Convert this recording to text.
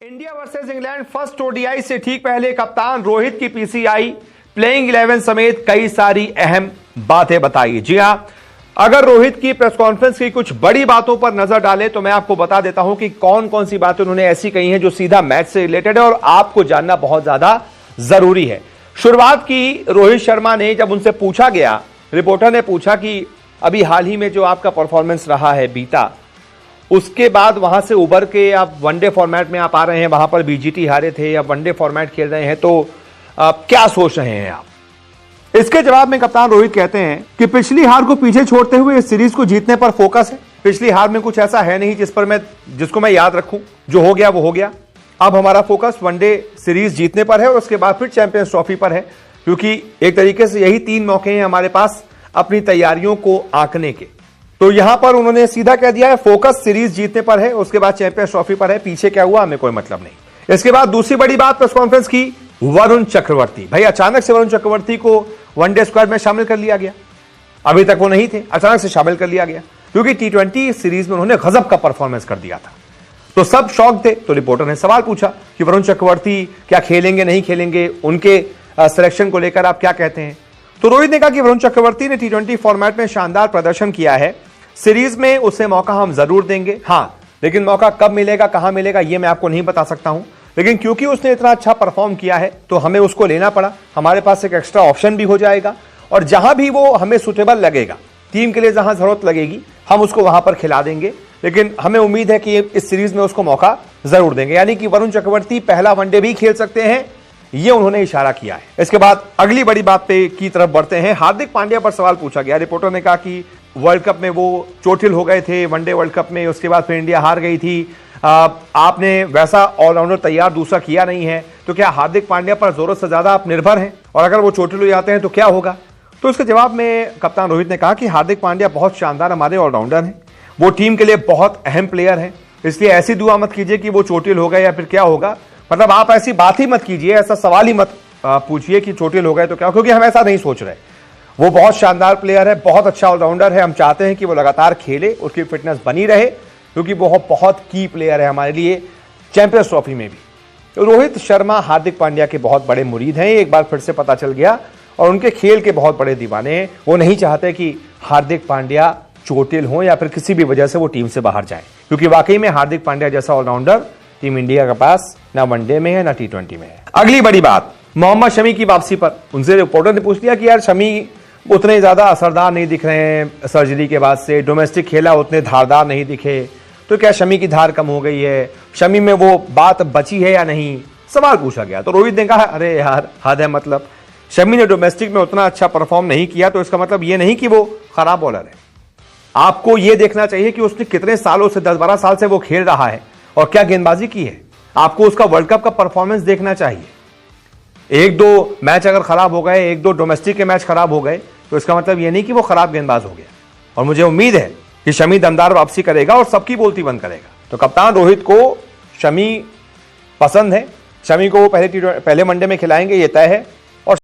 India versus England first ODI से ठीक पहले कप्तान रोहित की पीसीआई प्लेइंग 11 समेत कई सारी अहम बातें बताई। जी हां, अगर रोहित की प्रेस कॉन्फ्रेंस की कुछ बड़ी बातों पर नजर डालें तो मैं आपको बता देता हूं कि कौन कौन सी बातें उन्होंने ऐसी कही हैं जो सीधा मैच से रिलेटेड है और आपको जानना बहुत ज्यादा जरूरी है। शुरुआत की रोहित शर्मा ने जब उनसे पूछा गया, रिपोर्टर ने पूछा कि अभी हाल ही में जो आपका परफॉर्मेंस रहा है बीता, उसके बाद वहां से उबर के आप वनडे फॉर्मेट में आप आ रहे हैं, वहां पर बीजीटी हारे थे, अब वनडे फॉर्मेट खेल रहे हैं, तो क्या सोच रहे हैं आप? इसके जवाब में कप्तान रोहित कहते हैं कि पिछली हार को पीछे छोड़ते हुए इस सीरीज को जीतने पर फोकस है। पिछली हार में कुछ ऐसा है नहीं जिसको मैं याद रखूं। जो हो गया वो हो गया। अब हमारा फोकस वनडे सीरीज जीतने पर है और उसके बाद फिर चैंपियंस ट्रॉफी पर है, क्योंकि एक तरीके से यही 3 मौके हैं हमारे पास अपनी तैयारियों को आंकने के। तो यहां पर उन्होंने सीधा कह दिया है फोकस सीरीज जीतने पर है, उसके बाद चैंपियंस ट्रॉफी पर है, पीछे क्या हुआ हमें कोई मतलब नहीं। इसके बाद दूसरी बड़ी बात प्रेस कॉन्फ्रेंस की, वरुण चक्रवर्ती। भाई अचानक से वरुण चक्रवर्ती को वनडे स्क्वाड में शामिल कर लिया गया। अभी तक वो नहीं थे, अचानक से शामिल कर लिया गया क्योंकि टी20 सीरीज में उन्होंने गजब का परफॉर्मेंस कर दिया था। तो सब शौक थे। तो रिपोर्टर ने सवाल पूछा कि वरुण चक्रवर्ती क्या खेलेंगे नहीं खेलेंगे, उनके सिलेक्शन को लेकर आप क्या कहते हैं? तो रोहित ने कहा कि वरुण चक्रवर्ती ने टी20 फॉर्मेट में शानदार प्रदर्शन किया है, सीरीज में उसे मौका हम जरूर देंगे। हां, लेकिन मौका कब मिलेगा, कहां मिलेगा, यह मैं आपको नहीं बता सकता हूं, लेकिन क्योंकि उसने इतना अच्छा परफॉर्म किया है तो हमें उसको लेना पड़ा। हमारे पास एक एक्स्ट्रा ऑप्शन भी हो जाएगा और जहां भी वो हमें सुटेबल लगेगा, टीम के लिए जहां जरूरत लगेगी, हम उसको वहां पर खिला देंगे। लेकिन हमें उम्मीद है कि इस सीरीज में उसको मौका जरूर देंगे। यानी कि वरुण चक्रवर्ती पहला वनडे भी खेल सकते हैं, ये उन्होंने इशारा किया है। इसके बाद अगली बड़ी बात पे की तरफ बढ़ते हैं। हार्दिक पांड्या पर सवाल पूछा गया। रिपोर्टर ने कहा कि वर्ल्ड कप में वो चोटिल हो गए थे, वनडे वर्ल्ड कप में, उसके बाद फिर इंडिया हार गई थी। आपने वैसा ऑलराउंडर तैयार दूसरा किया नहीं है, तो क्या हार्दिक पांड्या पर जरूरत से ज्यादा आप निर्भर हैं? और अगर वो चोटिल हो जाते हैं तो क्या होगा? तो इसके जवाब में कप्तान रोहित ने कहा कि हार्दिक पांड्या बहुत शानदार हमारे ऑलराउंडर हैं, वो टीम के लिए बहुत अहम प्लेयर हैं, इसलिए ऐसी दुआ मत कीजिए कि वो चोटिल हो गए या फिर क्या होगा। मतलब आप ऐसी बात ही मत कीजिए, ऐसा सवाल ही मत पूछिए कि चोटिल हो गए तो क्या, क्योंकि हम ऐसा नहीं सोच रहे। वो बहुत शानदार प्लेयर है, बहुत अच्छा ऑलराउंडर है। हम चाहते हैं कि वो लगातार खेले, उसकी फिटनेस बनी रहे, क्योंकि वो बहुत की प्लेयर है हमारे लिए चैंपियंस ट्रॉफी में भी। तो रोहित शर्मा हार्दिक पांड्या के बहुत बड़े मुरीद हैं, एक बार फिर से पता चल गया, और उनके खेल के बहुत बड़े दीवाने हैं। वो नहीं चाहते कि हार्दिक पांड्या चोटिल हो या फिर किसी भी वजह से वो टीम से बाहर जाए, क्योंकि वाकई में हार्दिक पांड्या जैसा ऑलराउंडर टीम इंडिया के पास ना वनडे में है ना टी20 में है। अगली बड़ी बात मोहम्मद शमी की वापसी पर। उनसे रिपोर्टर ने पूछ लिया कि यार शमी उतने ज्यादा असरदार नहीं दिख रहे हैं सर्जरी के बाद से, डोमेस्टिक खेला उतने धारदार नहीं दिखे, तो क्या शमी की धार कम हो गई है, शमी में वो बात बची है या नहीं, सवाल पूछा गया। तो रोहित ने कहा अरे यार हद है, मतलब शमी ने डोमेस्टिक में उतना अच्छा परफॉर्म नहीं किया तो इसका मतलब ये नहीं कि वो खराब बॉलर है। आपको ये देखना चाहिए कि उसने कितने सालों से, 10-12 साल से वो खेल रहा है और क्या गेंदबाजी की है। आपको उसका वर्ल्ड कप का परफॉर्मेंस देखना चाहिए। 1-2 मैच अगर खराब हो गए, 1-2 डोमेस्टिक के मैच खराब हो गए, तो इसका मतलब यह नहीं कि वो खराब गेंदबाज हो गया। और मुझे उम्मीद है कि शमी दमदार वापसी करेगा और सबकी बोलती बंद करेगा। तो कप्तान रोहित को शमी पसंद है, शमी को वो पहले वनडे में खिलाएंगे, ये तय है।